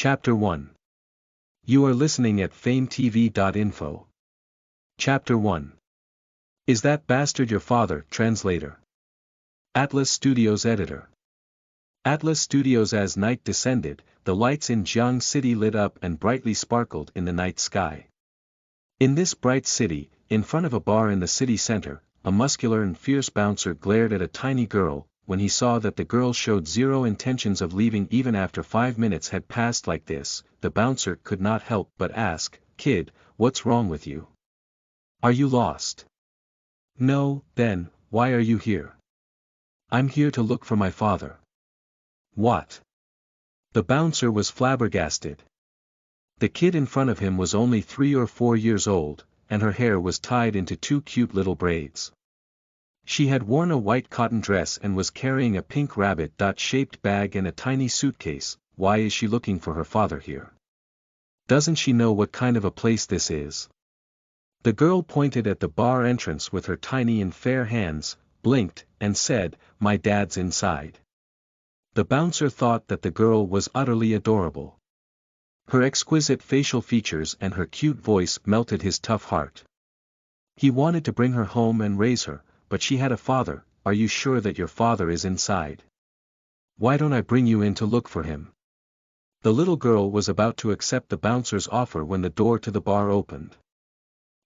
Chapter 1. You are listening at FameTV.info. Chapter 1. Is that bastard your father? Translator. Atlas Studios Editor. Atlas Studios. As night descended, the lights in Jiang City lit up and brightly sparkled in the night sky. In this bright city, in front of a bar in the city center, a muscular and fierce bouncer glared at a tiny girl. When he saw that the girl showed zero intentions of leaving even after 5 minutes had passed like this, the bouncer could not help but ask, "Kid, what's wrong with you? Are you lost?" "No." "Then, why are you here?" "I'm here to look for my father." "What?" The bouncer was flabbergasted. The kid in front of him was only 3 or 4 years old, and her hair was tied into 2 cute little braids. She had worn a white cotton dress and was carrying a pink rabbit-shaped bag and a tiny suitcase. Why is she looking for her father here? Doesn't she know what kind of a place this is? The girl pointed at the bar entrance with her tiny and fair hands, blinked, and said, "My dad's inside." The bouncer thought that the girl was utterly adorable. Her exquisite facial features and her cute voice melted his tough heart. He wanted to bring her home and raise her, but she had a father. "Are you sure that your father is inside? Why don't I bring you in to look for him?" The little girl was about to accept the bouncer's offer when the door to the bar opened.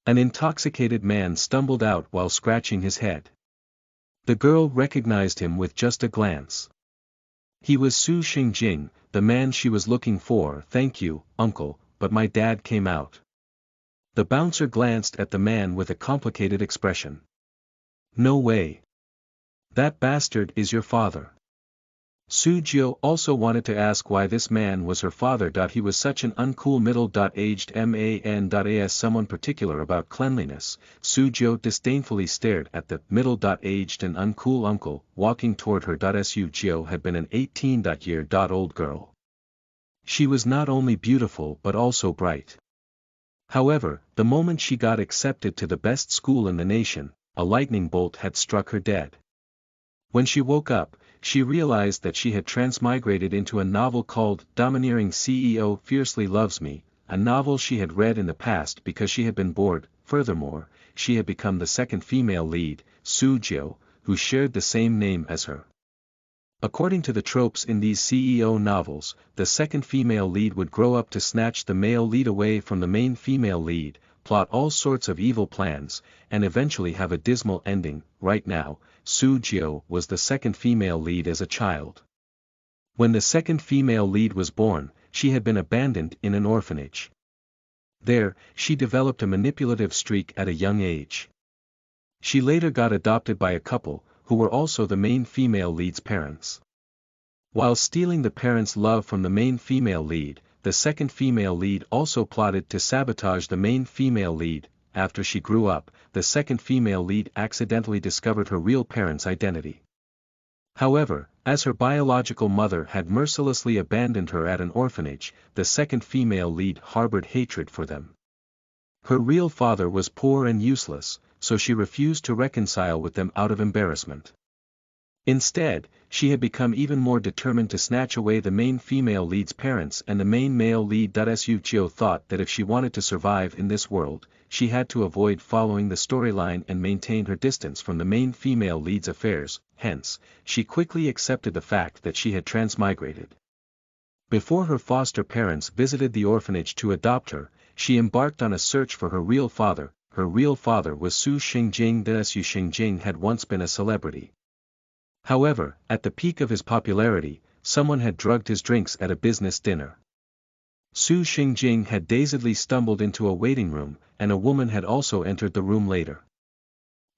An intoxicated man stumbled out while scratching his head. The girl recognized him with just a glance. He was Su Xingjing, the man she was looking for. "Thank you, uncle, but my dad came out." The bouncer glanced at the man with a complicated expression. "No way. That bastard is your father." Su Jiu also wanted to ask why this man was her father. He was such an uncool middle-aged man. As someone particular about cleanliness, Su Jiu disdainfully stared at the middle-aged and uncool uncle walking toward her. Su Jiu had been an 18-year-old girl. She was not only beautiful but also bright. However, the moment she got accepted to the best school in the nation, a lightning bolt had struck her dead. When she woke up, she realized that she had transmigrated into a novel called Domineering CEO Fiercely Loves Me, a novel she had read in the past because she had been bored. Furthermore, she had become the second female lead, Su Jiu, who shared the same name as her. According to the tropes in these CEO novels, the second female lead would grow up to snatch the male lead away from the main female lead, plot all sorts of evil plans, and eventually have a dismal ending. Right now, Su Jiu was the second female lead as a child. When the second female lead was born, she had been abandoned in an orphanage. There, she developed a manipulative streak at a young age. She later got adopted by a couple, who were also the main female lead's parents. While stealing the parents' love from the main female lead, the second female lead also plotted to sabotage the main female lead. After she grew up, the second female lead accidentally discovered her real parents' identity. However, as her biological mother had mercilessly abandoned her at an orphanage, the second female lead harbored hatred for them. Her real father was poor and useless, so she refused to reconcile with them out of embarrassment. Instead, she had become even more determined to snatch away the main female lead's parents and the main male lead. Su Jiu thought that if she wanted to survive in this world, she had to avoid following the storyline and maintain her distance from the main female lead's affairs. Hence, she quickly accepted the fact that she had transmigrated. Before her foster parents visited the orphanage to adopt her, she embarked on a search for her real father. Her real father was Su Xingjing. Su Xingjing had once been a celebrity. However, at the peak of his popularity, someone had drugged his drinks at a business dinner. Su Xingjing had dazedly stumbled into a waiting room, and a woman had also entered the room later.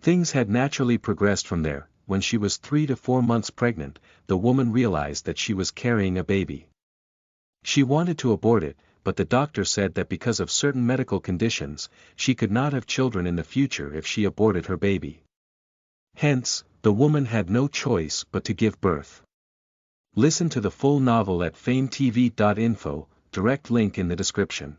Things had naturally progressed from there. When she was 3 to 4 months pregnant, the woman realized that she was carrying a baby. She wanted to abort it, but the doctor said that because of certain medical conditions, she could not have children in the future if she aborted her baby. Hence, the woman had no choice but to give birth. Listen to the full novel at FameTV.info, direct link in the description.